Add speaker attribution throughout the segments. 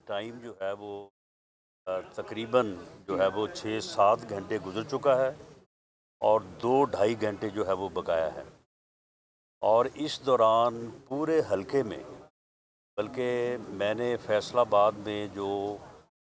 Speaker 1: Time جو ہے وہ تقریباً جو ہے وہ 6-7 گھنٹے گزر چکا ہے اور 2-2.5 گھنٹے جو ہے وہ بقایا ہے، اور اس دوران پورے حلقے میں، بلکہ میں نے فیصل آباد میں جو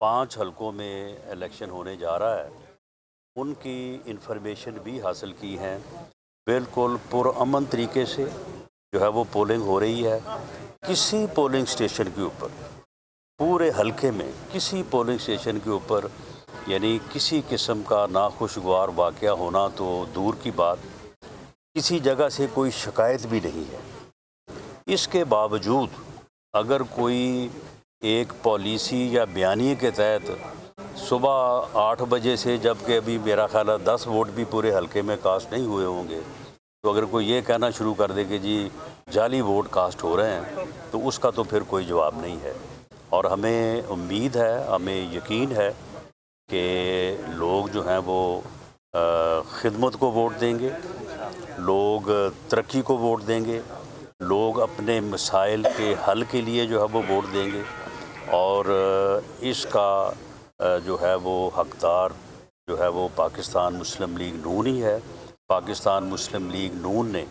Speaker 1: 5 حلقوں میں الیکشن ہونے جا رہا ہے ان کی انفارمیشن بھی حاصل کی ہیں۔ بالکل پرامن طریقے سے جو ہے وہ پولنگ ہو رہی ہے۔ کسی پولنگ اسٹیشن کے اوپر، پورے حلقے میں کسی پولنگ اسٹیشن کے اوپر یعنی کسی قسم کا ناخوشگوار واقعہ ہونا تو دور کی بات، کسی جگہ سے کوئی شکایت بھی نہیں ہے۔ اس کے باوجود اگر کوئی ایک پالیسی یا بیانیے کے تحت صبح 8 بجے سے، جبکہ ابھی میرا خیال ہے 10 ووٹ بھی پورے حلقے میں کاسٹ نہیں ہوئے ہوں گے، تو اگر کوئی یہ کہنا شروع کر دے کہ جی جعلی ووٹ کاسٹ ہو رہے ہیں، تو اس کا تو پھر کوئی جواب نہیں ہے۔ اور ہمیں امید ہے، ہمیں یقین ہے کہ لوگ جو ہیں وہ خدمت کو ووٹ دیں گے، لوگ ترقی کو ووٹ دیں گے، لوگ اپنے مسائل کے حل کے لیے جو ہے وہ ووٹ دیں گے، اور اس کا جو ہے وہ حقدار جو ہے وہ پاکستان مسلم لیگ نون ہی ہے۔ پاکستان مسلم لیگ نون نے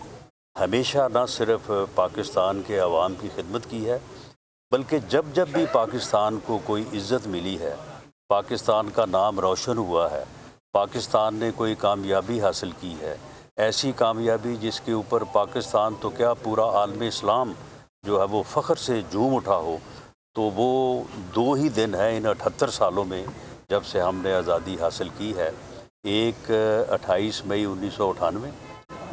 Speaker 1: ہمیشہ نہ صرف پاکستان کے عوام کی خدمت کی ہے، بلکہ جب جب بھی پاکستان کو کوئی عزت ملی ہے، پاکستان کا نام روشن ہوا ہے، پاکستان نے کوئی کامیابی حاصل کی ہے، ایسی کامیابی جس کے اوپر پاکستان تو کیا پورا عالم اسلام جو ہے وہ فخر سے جھوم اٹھا ہو، تو وہ 2 ہی دن ہیں ان 78 سالوں میں جب سے ہم نے آزادی حاصل کی ہے۔ ایک 28 مئی 1998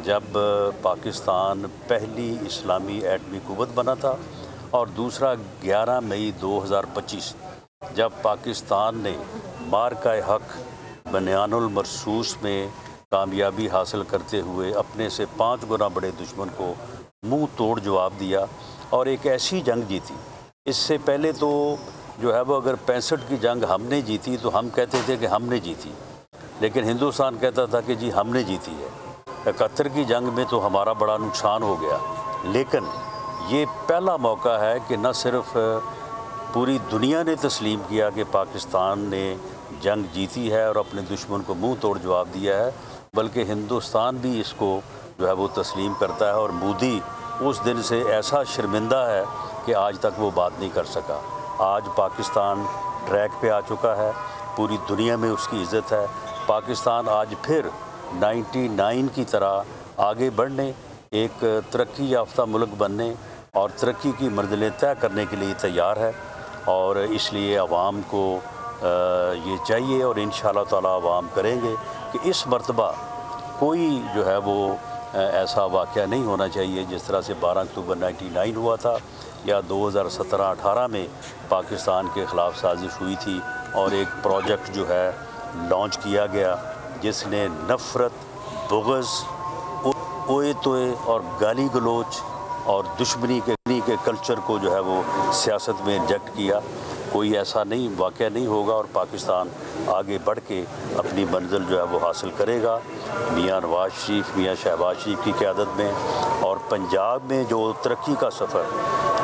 Speaker 1: جب پاکستان پہلی اسلامی ایٹمی قوت بنا تھا، اور دوسرا 11 مئی 2025 جب پاکستان نے معرکہ حق بنیان المرصوص میں کامیابی حاصل کرتے ہوئے اپنے سے 5 گنا بڑے دشمن کو منہ توڑ جواب دیا اور ایک ایسی جنگ جیتی۔ اس سے پہلے تو جو ہے وہ اگر 65 کی جنگ ہم نے جیتی تو ہم کہتے تھے کہ ہم نے جیتی، لیکن ہندوستان کہتا تھا کہ جی ہم نے جیتی ہے۔ 71 کی جنگ میں تو ہمارا بڑا نقصان ہو گیا، لیکن یہ پہلا موقع ہے کہ نہ صرف پوری دنیا نے تسلیم کیا کہ پاکستان نے جنگ جیتی ہے اور اپنے دشمن کو منہ توڑ جواب دیا ہے، بلکہ ہندوستان بھی اس کو جو ہے وہ تسلیم کرتا ہے، اور مودی اس دن سے ایسا شرمندہ ہے کہ آج تک وہ بات نہیں کر سکا۔ آج پاکستان ٹریک پہ آ چکا ہے، پوری دنیا میں اس کی عزت ہے۔ پاکستان آج پھر 99 کی طرح آگے بڑھنے، ایک ترقی یافتہ ملک بننے اور ترقی کی منزلیں طے کرنے کے لیے تیار ہے، اور اس لیے عوام کو یہ چاہیے، اور انشاءاللہ تعالی عوام کریں گے کہ اس مرتبہ کوئی جو ہے وہ ایسا واقعہ نہیں ہونا چاہیے جس طرح سے 12 اکتوبر 99 ہوا تھا، یا 2017-18 میں پاکستان کے خلاف سازش ہوئی تھی اور ایک پروجیکٹ جو ہے لانچ کیا گیا جس نے نفرت، بغض، اوئے توئے اور گالی گلوچ اور دشمنی کے کلچر کو جو ہے وہ سیاست میں انجیکٹ کیا۔ کوئی ایسا نہیں واقعہ نہیں ہوگا، اور پاکستان آگے بڑھ کے اپنی منزل جو ہے وہ حاصل کرے گا۔ میاں نواز شریف، میاں شہباز شریف کی قیادت میں، اور پنجاب میں جو ترقی کا سفر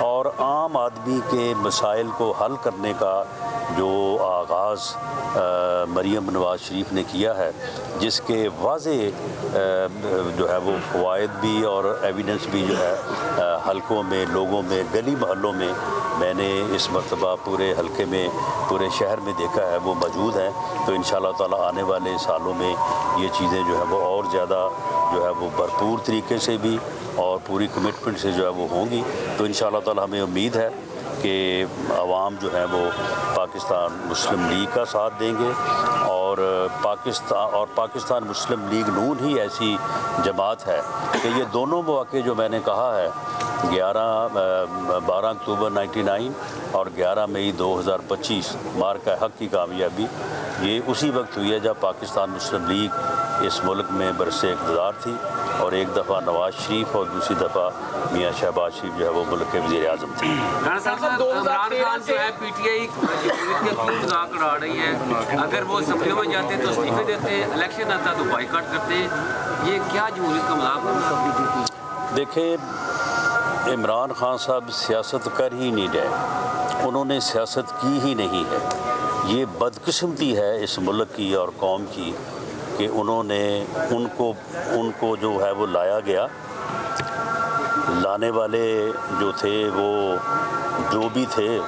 Speaker 1: اور عام آدمی کے مسائل کو حل کرنے کا جو آغاز مریم نواز شریف نے کیا ہے، جس کے واضح جو ہے وہ فوائد بھی اور ایویڈنس بھی جو ہے حلقوں میں، لوگوں میں، گلی محلوں میں میں نے اس مرتبہ پورے حلقے میں، پورے شہر میں دیکھا ہے، وہ موجود ہیں۔ تو انشاءاللہ تعالی آنے والے سالوں میں یہ چیزیں جو ہے وہ اور زیادہ جو ہے وہ بھرپور طریقے سے بھی اور پوری کمٹمنٹ سے جو ہے وہ ہوں گی۔ تو انشاءاللہ تعالی ہمیں امید ہے کہ عوام جو ہے وہ پاکستان مسلم لیگ کا ساتھ دیں گے، اور پاکستان مسلم لیگ نون ہی ایسی جماعت ہے کہ یہ دونوں مواقع جو میں نے کہا ہے، 12 اکتوبر 99 اور 11 مئی 2025 معرکہ حق کی کامیابی، یہ اسی وقت ہوئی ہے جب پاکستان مسلم لیگ اس ملک میں برسِ اقتدار تھی، اور ایک دفعہ نواز شریف اور دوسری دفعہ میاں شہباز شریف جو ہے وہ ملک کے وزیر اعظم تھے۔
Speaker 2: عمران خان جو ہے پی ٹی آئی جمہوریت کے خوب مذاق اڑا رہی ہے، اگر وہ اسمبلیوں میں جاتے تو استعفے دیتے، الیکشن آتا تو بائیکاٹ کرتے، یہ کیا جمہوریت کا مذاق ہے؟
Speaker 1: دیکھیں، عمران خان صاحب سیاست کر ہی نہیں رہے، انہوں نے سیاست کی ہی نہیں ہے. یہ بدقسمتی ہے اس ملک کی اور قوم کی کہ انہوں نے ان کو جو ہے وہ لایا گیا. لانے والے جو تھے وہ جو بھی تھے،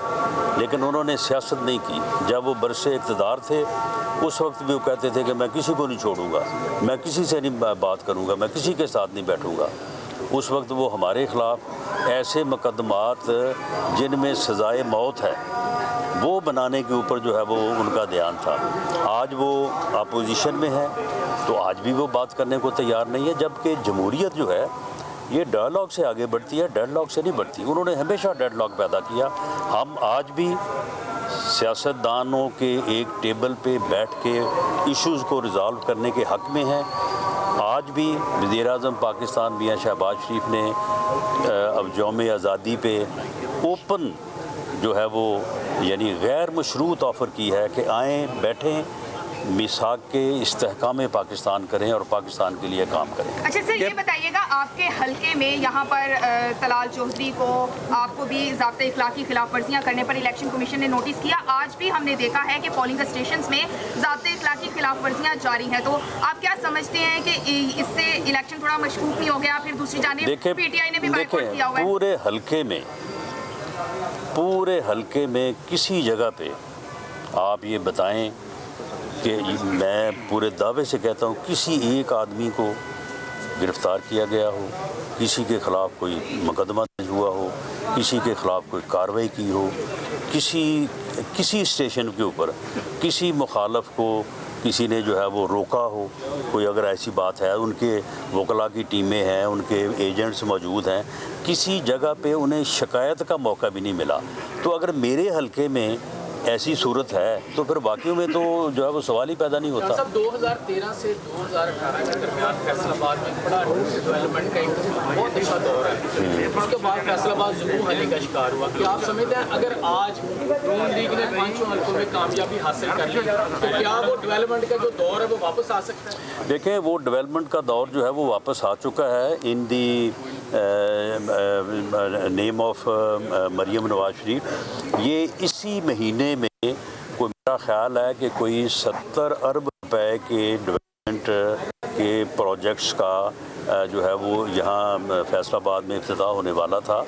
Speaker 1: لیکن انہوں نے سیاست نہیں کی. جب وہ برسِ اقتدار تھے اس وقت بھی وہ کہتے تھے کہ میں کسی کو نہیں چھوڑوں گا، میں کسی سے نہیں بات کروں گا، میں کسی کے ساتھ نہیں بیٹھوں گا. اس وقت وہ ہمارے خلاف ایسے مقدمات جن میں سزائے موت ہے وہ بنانے کے اوپر جو ہے وہ ان کا دھیان تھا. آج وہ اپوزیشن میں ہے تو آج بھی وہ بات کرنے کو تیار نہیں ہے، جبکہ جمہوریت جو ہے یہ ڈائلاگ سے آگے بڑھتی ہے، ڈیڈ لاک سے نہیں بڑھتی. انہوں نے ہمیشہ ڈیڈ لاک پیدا کیا. ہم آج بھی سیاستدانوں کے ایک ٹیبل پہ بیٹھ کے ایشوز کو ریزالو کرنے کے حق میں ہیں. آج بھی وزیر اعظم پاکستان میاں شہباز شریف نے اب یوم آزادی پہ اوپن جو ہے وہ یعنی غیر مشروط آفر کی ہے کہ آئیں بیٹھیں، میثاق کے استحکام پاکستان کریں اور پاکستان کے لیے کام کریں.
Speaker 3: اچھا سر، یہ بتائیے گا آپ کے حلقے میں یہاں پر طلال چودھری کو، آپ کو بھی ضابطۂ اخلاقی خلاف ورزیاں کرنے پر الیکشن کمیشن نے نوٹس کیا. آج بھی ہم نے دیکھا ہے کہ پولنگ اسٹیشنز میں ضابطۂ اخلاقی خلاف ورزیاں جاری ہیں. تو آپ کیا سمجھتے ہیں کہ اس سے الیکشن تھوڑا مشکوک نہیں ہو گیا؟ پھر دوسری جانب پی ٹی آئی نے بھی بائیکاٹ کیا ہوا ہے.
Speaker 1: پورے حلقے میں کسی جگہ پہ آپ یہ بتائیں کہ میں پورے دعوے سے کہتا ہوں کسی ایک آدمی کو گرفتار کیا گیا ہو، کسی کے خلاف کوئی مقدمہ درج ہوا ہو، کسی کے خلاف کوئی کارروائی کی ہو، کسی اسٹیشن کے اوپر کسی مخالف کو کسی نے جو ہے وہ روکا ہو، کوئی اگر ایسی بات ہے، ان کے وکلاء کی ٹیمیں ہیں، ان کے ایجنٹس موجود ہیں، کسی جگہ پہ انہیں شکایت کا موقع بھی نہیں ملا. تو اگر میرے حلقے میں ایسی صورت ہے تو پھر باقیوں میں تو جو ہے وہ سوال ہی پیدا نہیں ہوتا.
Speaker 4: صاحب 2013 سے 2018 کے درمیان فیصل آباد میں بڑا ڈیولپمنٹ کا ایک بہت اچھا دور ہے. اس کے بعد فیصل آباد ظلم حلی کا شکار ہوا. کیا آپ سمجھتے ہیں اگر آج نون لیگ نے 5 حلقوں میں کامیابی حاصل کر لی تو کیا وہ ڈیولپمنٹ کا جو دور ہے وہ واپس آ سکتا ہے؟
Speaker 1: دیکھیں، وہ ڈیولپمنٹ کا دور جو ہے وہ واپس آ چکا ہے. ان دی نیم آف مریم نواز شریف یہ اسی مہینے میں کوئی میرا خیال ہے کہ کوئی 70 ارب روپے کے ڈیولپمنٹ کے پروجیکٹس کا جو ہے وہ یہاں فیصل آباد میں افتتاح ہونے والا تھا،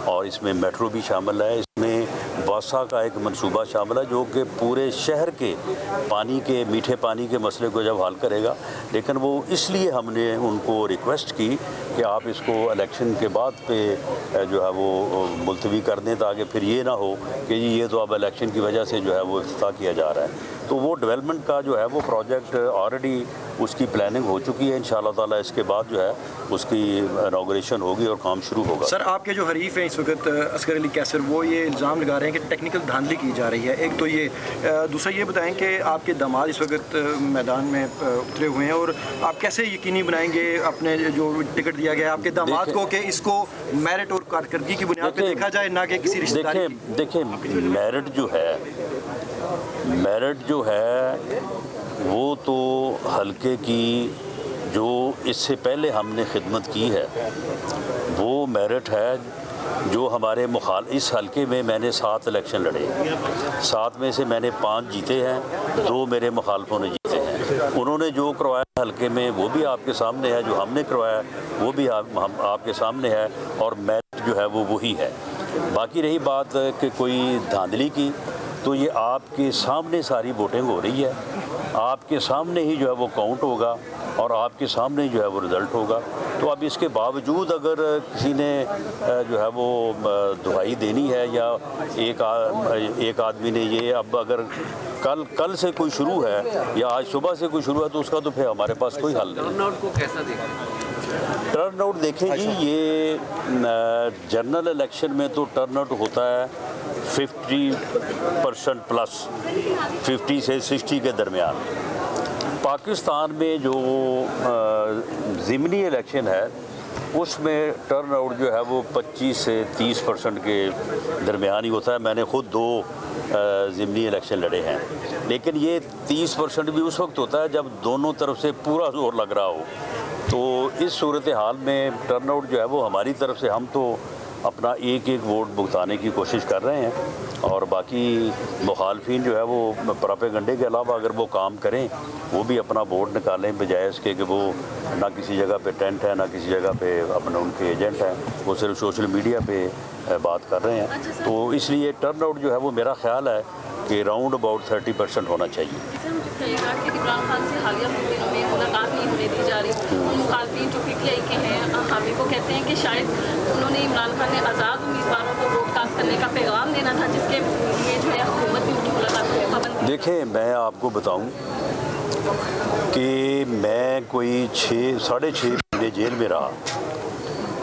Speaker 1: اور اس میں میٹرو بھی شامل ہے، اس میں واسا کا ایک منصوبہ شامل ہے جو کہ پورے شہر کے میٹھے پانی کے مسئلے کو جب حل کرے گا. لیکن وہ اس لیے ہم نے ان کو ریکویسٹ کی کہ آپ اس کو الیکشن کے بعد پہ جو ہے وہ ملتوی کر دیں، تاکہ پھر یہ نہ ہو کہ یہ تو اب الیکشن کی وجہ سے جو ہے وہ افتتاح کیا جا رہا ہے. تو وہ ڈیولپمنٹ کا جو ہے وہ پروجیکٹ آلریڈی اس کی پلاننگ ہو چکی ہے. انشاءاللہ تعالیٰ اس کے بعد جو ہے اس کی انوگریشن ہوگی اور کام شروع ہوگا.
Speaker 5: سر، آپ کے جو حریف ہیں اس وقت اصغر علی کیسر، وہ یہ الزام لگا رہے ہیں کہ ٹیکنیکل دھاندلی کی جا رہی ہے. ایک تو یہ، دوسرا یہ بتائیں کہ آپ کے داماد اس وقت میدان میں اترے ہوئے ہیں، اور آپ کیسے یقینی بنائیں گے اپنے جو ٹکٹ دیا گیا ہے آپ کے داماد کو کہ اس کو میرٹ اور کارکردگی کی بنیاد پہ دیکھا جائے، نہ کہ کسی رشتہ داری کی؟
Speaker 1: دیکھیں میرٹ جو ہے وہ تو حلقے کی جو اس سے پہلے ہم نے خدمت کی ہے وہ میرٹ ہے. جو ہمارے اس حلقے میں میں نے 7 الیکشن لڑے، 7 میں سے میں نے 5 جیتے ہیں، 2 میرے مخالفوں نے جیتے ہیں. انہوں نے جو کروایا حلقے میں وہ بھی آپ کے سامنے ہے، جو ہم نے کروایا وہ بھی آپ کے سامنے ہے، اور میرٹ جو ہے وہ وہی ہے. باقی رہی بات کہ کوئی دھاندلی کی، تو یہ آپ کے سامنے ساری ووٹنگ ہو رہی ہے، آپ کے سامنے ہی جو ہے وہ کاؤنٹ ہوگا اور آپ کے سامنے جو ہے وہ رزلٹ ہوگا. تو اب اس کے باوجود اگر کسی نے جو ہے وہ دہائی دینی ہے یا ایک آدمی نے یہ اب اگر کل سے کوئی شروع ہے یا آج صبح سے کوئی شروع ہے تو اس کا تو پھر ہمارے پاس کوئی حل نہیں.
Speaker 2: ٹرن آؤٹ کو کیسا دیکھیں؟
Speaker 1: ٹرن آؤٹ دیکھیں جی، یہ جنرل الیکشن میں تو ٹرن آؤٹ ہوتا ہے 50% پلس، 50 سے 60 کے درمیان. پاکستان میں جو ضمنی الیکشن ہے اس میں ٹرن آؤٹ جو ہے وہ 25 سے 30% کے درمیان ہی ہوتا ہے. میں نے خود 2 ضمنی الیکشن لڑے ہیں، لیکن یہ 30% بھی اس وقت ہوتا ہے جب دونوں طرف سے پورا زور لگ رہا ہو. تو اس صورتحال میں ٹرن آؤٹ جو ہے وہ ہماری طرف سے، ہم تو اپنا ایک ایک ووٹ بھگتانے کی کوشش کر رہے ہیں، اور باقی مخالفین جو ہے وہ پراپیگنڈے کے علاوہ اگر وہ کام کریں، وہ بھی اپنا ووٹ نکالیں، بجائے اس کے کہ وہ نہ کسی جگہ پہ ٹینٹ ہے، نہ کسی جگہ پہ اپنا ان کے ایجنٹ ہیں، وہ صرف سوشل میڈیا پہ بات کر رہے ہیں. تو اس لیے ٹرن آؤٹ جو ہے وہ میرا خیال ہے کہ راؤنڈ اباؤٹ 30% ہونا چاہیے.
Speaker 6: کہ عمران خان سے حالیہ دنوں میں ملاقات نہیں ہونے دی جا رہی. مخالفین جو پی ٹی آئی کے ہیں حامی کو کہتے ہیں کہ شاید انہوں نے عمران خان نے آزاد امیدواروں کو ووٹ کاسٹ کرنے کا پیغام دینا تھا، جس کے لیے جو ہے حکومت نے ان کی ملاقات میں پابندی.
Speaker 1: دیکھیں، میں آپ کو بتاؤں کہ میں کوئی 6.5 مہینے جیل میں رہا،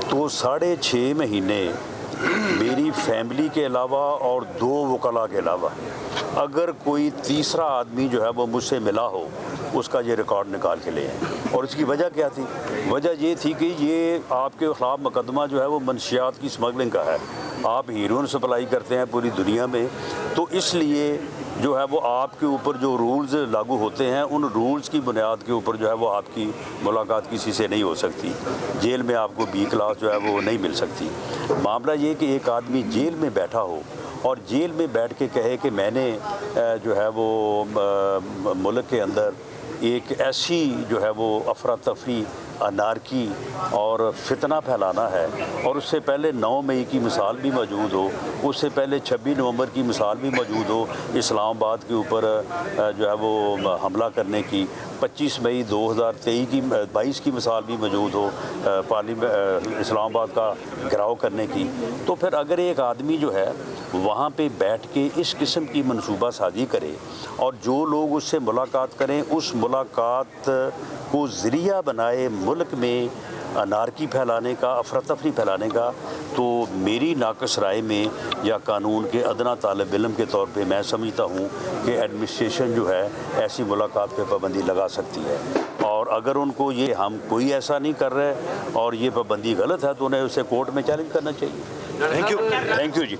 Speaker 1: تو 6.5 مہینے میری فیملی کے علاوہ اور 2 وکلاء کے علاوہ اگر کوئی تیسرا آدمی جو ہے وہ مجھ سے ملا ہو، اس کا یہ ریکارڈ نکال کے لے آئیں. اور اس کی وجہ کیا تھی؟ وجہ یہ تھی کہ یہ آپ کے خلاف مقدمہ جو ہے وہ منشیات کی سمگلنگ کا ہے. آپ ہیروئن سپلائی کرتے ہیں پوری دنیا میں، تو اس لیے جو ہے وہ آپ کے اوپر جو رولز لاگو ہوتے ہیں، ان رولز کی بنیاد کے اوپر جو ہے وہ آپ کی ملاقات کسی سے نہیں ہو سکتی. جیل میں آپ کو بی کلاس جو ہے وہ نہیں مل سکتی. معاملہ یہ کہ ایک آدمی جیل میں بیٹھا ہو اور جیل میں بیٹھ کے کہے کہ میں نے جو ہے وہ ملک کے اندر ایک ایسی جو ہے وہ افراتفری، انارکی اور فتنہ پھیلانا ہے، اور اس سے پہلے 9 مئی کی مثال بھی موجود ہو، اس سے پہلے 26 نومبر کی مثال بھی موجود ہو اسلام آباد کے اوپر جو ہے وہ حملہ کرنے کی، 25 مئی 2022 کی مثال بھی موجود ہو اسلام آباد کا گھراؤ کرنے کی. تو پھر اگر ایک آدمی جو ہے وہاں پہ بیٹھ کے اس قسم کی منصوبہ سازی کرے اور جو لوگ اس سے ملاقات کریں اس ملاقات کو ذریعہ بنائے ملک میں انارکی پھیلانے کا، افراتفری پھیلانے کا، تو میری ناقص رائے میں یا قانون کے ادنا طالب علم کے طور پہ میں سمجھتا ہوں کہ ایڈمنسٹریشن جو ہے ایسی ملاقات پہ پابندی لگا سکتی ہے. اور اگر ان کو یہ ہم کوئی ایسا نہیں کر رہے اور یہ پابندی غلط ہے تو انہیں اسے کورٹ میں چیلنج کرنا چاہیے. Thank you G.